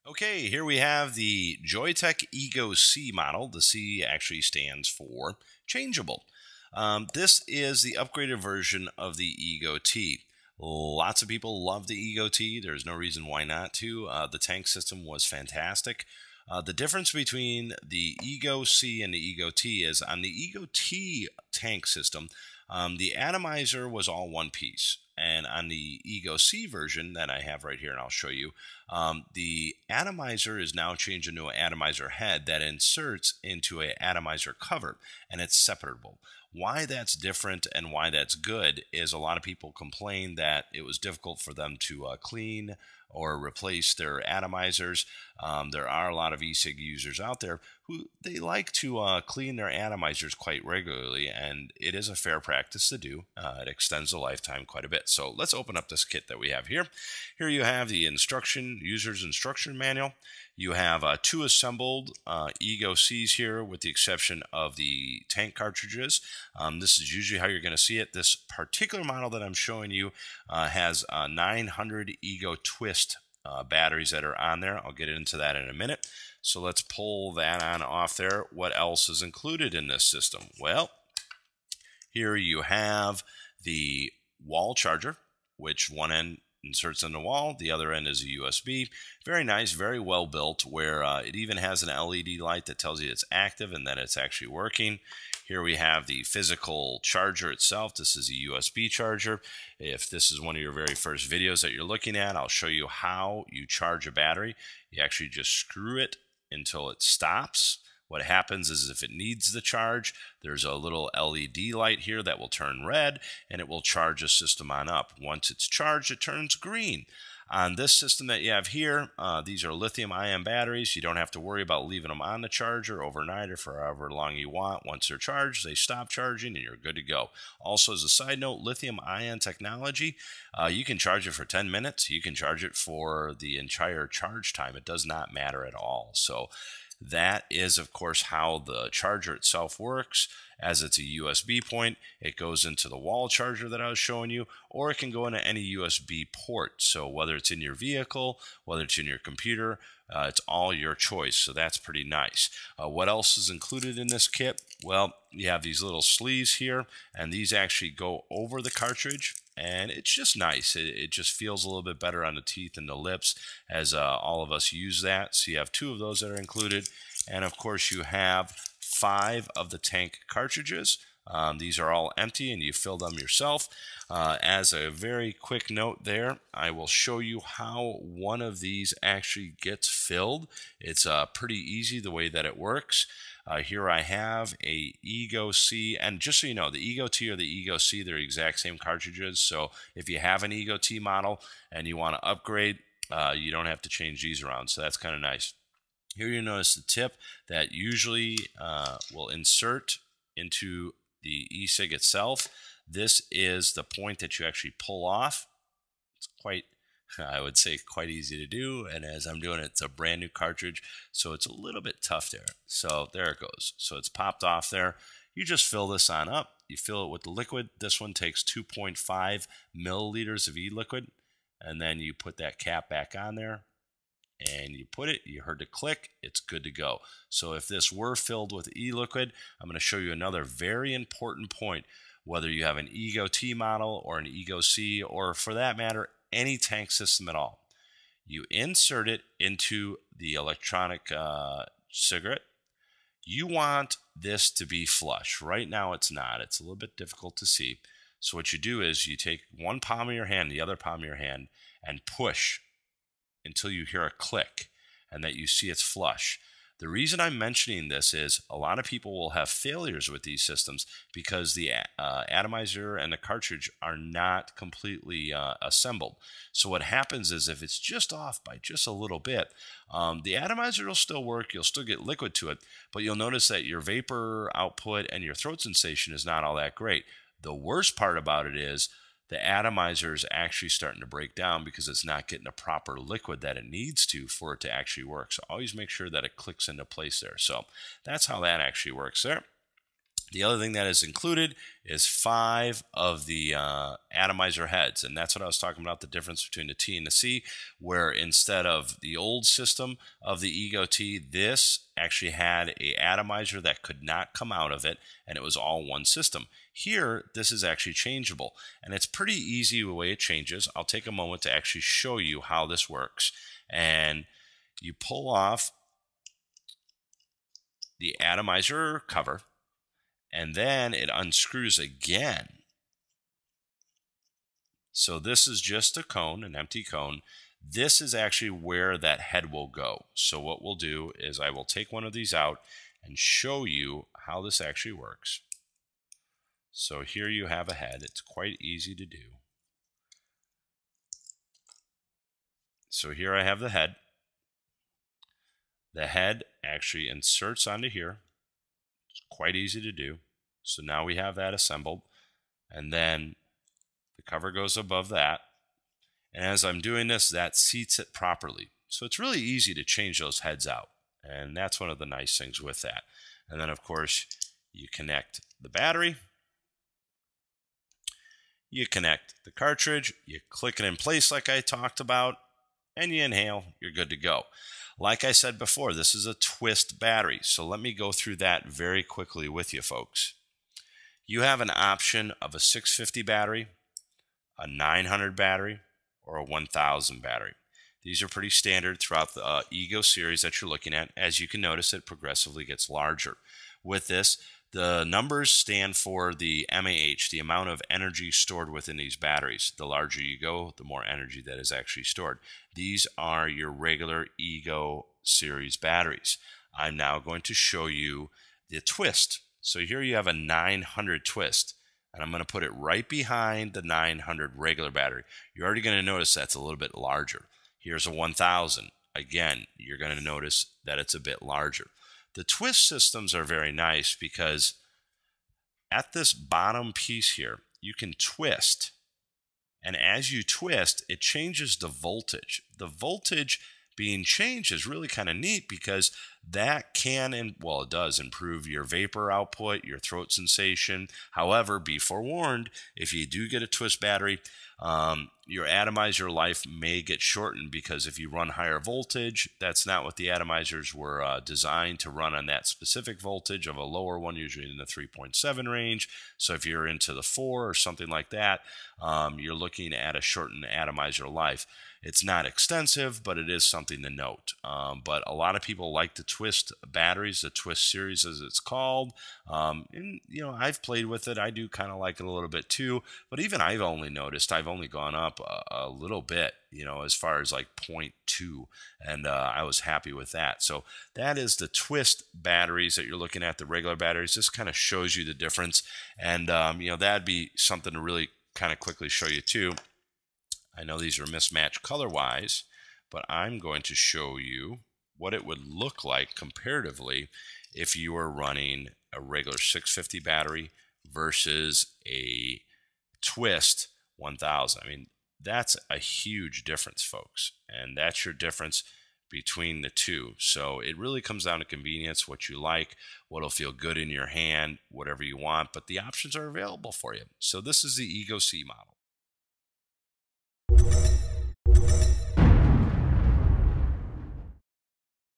Okay, here we have the Joyetech eGo-C model. The C actually stands for Changeable. This is the upgraded version of the eGo-T. Lots of people love the eGo-T. There's no reason why not to. The tank system was fantastic. The difference between the eGo-C and the eGo-T is on the eGo-T tank system, the atomizer was all one piece. And on the egoC version that I have right here, and I'll show you, the atomizer is now changed into an atomizer head that inserts into an atomizer cover, and it's separable. Why that's different and why that's good is a lot of people complain that it was difficult for them to clean or replace their atomizers. There are a lot of eCig users out there who they like to clean their atomizers quite regularly, and it is a fair practice to do. It extends the lifetime quite a bit. So let's open up this kit that we have here. Here you have the user's instruction manual. You have two assembled egoCs here, with the exception of the tank cartridges. This is usually how you're going to see it. This particular model that I'm showing you has 900 ego twist batteries that are on there. I'll get into that in a minute. So let's pull that on off there. What else is included in this system? Well, here you have the wall charger, which one end inserts in the wall, the other end is a USB. Very nice, very well built, where it even has an LED light that tells you it's active and that it's actually working. Here we have the physical charger itself. This is a USB charger. If this is one of your very first videos that you're looking at, I'll show you how you charge a battery. You actually just screw it until it stops. What happens is if it needs the charge, there's a little LED light here that will turn red, and it will charge the system on up. Once it's charged, it turns green. On this system that you have here, these are lithium-ion batteries. You don't have to worry about leaving them on the charger overnight or for however long you want. Once they're charged, they stop charging and you're good to go. Also, as a side note, lithium-ion technology, you can charge it for 10 minutes. You can charge it for the entire charge time. It does not matter at all. So that is, of course, how the charger itself works. As it's a USB point, it goes into the wall charger that I was showing you, or it can go into any USB port. So whether it's in your vehicle, whether it's in your computer, it's all your choice. So that's pretty nice. What else is included in this kit? Well, you have these little sleeves here, and these actually go over the cartridge. And it's just nice. It just feels a little bit better on the teeth and the lips as all of us use that. So you have two of those that are included. And of course you have 5 of the tank cartridges. These are all empty and you fill them yourself. As a very quick note there, I will show you how one of these actually gets filled. It's pretty easy the way that it works. Here I have a egoC, and just so you know, the eGo-T or the egoC, they're the exact same cartridges. So if you have an eGo-T model and you want to upgrade, you don't have to change these around. So that's kind of nice. Here you notice the tip that usually will insert into the eCig itself. This is the point that you actually pull off. It's quite, I would say, quite easy to do. And as I'm doing it, it's a brand new cartridge, so it's a little bit tough there. So there it goes. So it's popped off there. You just fill this on up. You fill it with the liquid. This one takes 2.5 milliliters of e-liquid. And then you put that cap back on there. And you put it, you heard the click, it's good to go. So if this were filled with e-liquid, I'm going to show you another very important point. Whether you have an eGo-T model or an egoC, or for that matter, any tank system at all, you insert it into the electronic cigarette. You want this to be flush. Right now it's not. It's a little bit difficult to see. So what you do is you take one palm of your hand, the other palm of your hand, and push until you hear a click and that you see it's flush. The reason I'm mentioning this is a lot of people will have failures with these systems because the atomizer and the cartridge are not completely assembled. So what happens is if it's just off by just a little bit, the atomizer will still work, you'll still get liquid to it, but you'll notice that your vapor output and your throat sensation is not all that great. The worst part about it is the atomizer is actually starting to break down because it's not getting the proper liquid that it needs to for it to actually work. So always make sure that it clicks into place there. So that's how that actually works there. The other thing that is included is 5 of the Atomizer heads, and that's what I was talking about, the difference between the T and the C, where instead of the old system of the eGo-C, this actually had a Atomizer that could not come out of it, and it was all one system. Here, this is actually changeable, and it's pretty easy the way it changes. I'll take a moment to actually show you how this works. And you pull off the Atomizer cover, and then it unscrews again. So this is just a cone, an empty cone. This is actually where that head will go. So what we'll do is I will take one of these out and show you how this actually works. So here you have a head. It's quite easy to do. So here I have the head. The head actually inserts onto here. It's quite easy to do. So now we have that assembled, and then the cover goes above that. And as I'm doing this, that seats it properly. So it's really easy to change those heads out. And that's one of the nice things with that. And then, of course, you connect the battery. You connect the cartridge. You click it in place like I talked about. And you inhale. You're good to go. Like I said before, this is a twist battery. So let me go through that very quickly with you folks. You have an option of a 650 battery, a 900 battery, or a 1000 battery. These are pretty standard throughout the eGo series that you're looking at. As you can notice, it progressively gets larger. With this, the numbers stand for the mAh, the amount of energy stored within these batteries. The larger you go, the more energy that is actually stored. These are your regular eGo series batteries. I'm now going to show you the twist. So here you have a 900 twist, and I'm going to put it right behind the 900 regular battery. You're already going to notice that's a little bit larger. Here's a 1000. Again, you're going to notice that it's a bit larger. The twist systems are very nice because at this bottom piece here, you can twist. And as you twist, it changes the voltage. The voltage being changed is really kind of neat because that can, and well, it does improve your vapor output, your throat sensation. However, be forewarned, if you do get a twist battery, your atomizer life may get shortened because if you run higher voltage, that's not what the atomizers were designed to run on that specific voltage of a lower one, usually in the 3.7 range. So if you're into the 4 or something like that, you're looking at a shortened atomizer life. It's not extensive, but it is something to note. But a lot of people like the twist batteries, the twist series as it's called. And you know, I've played with it. I do kind of like it a little bit too. But even I've only noticed, I've only gone up a little bit, you know, as far as like 0.2, and I was happy with that. So that is the twist batteries that you're looking at. The regular batteries, this kind of shows you the difference, and you know, that'd be something to really kind of quickly show you too. I know these are mismatched color-wise, but I'm going to show you what it would look like comparatively if you were running a regular 650 battery versus a twist 1000. I mean, that's a huge difference, folks, and that's your difference between the two. So it really comes down to convenience, what you like, what'll feel good in your hand, whatever you want, but the options are available for you. So this is the eGo-C model.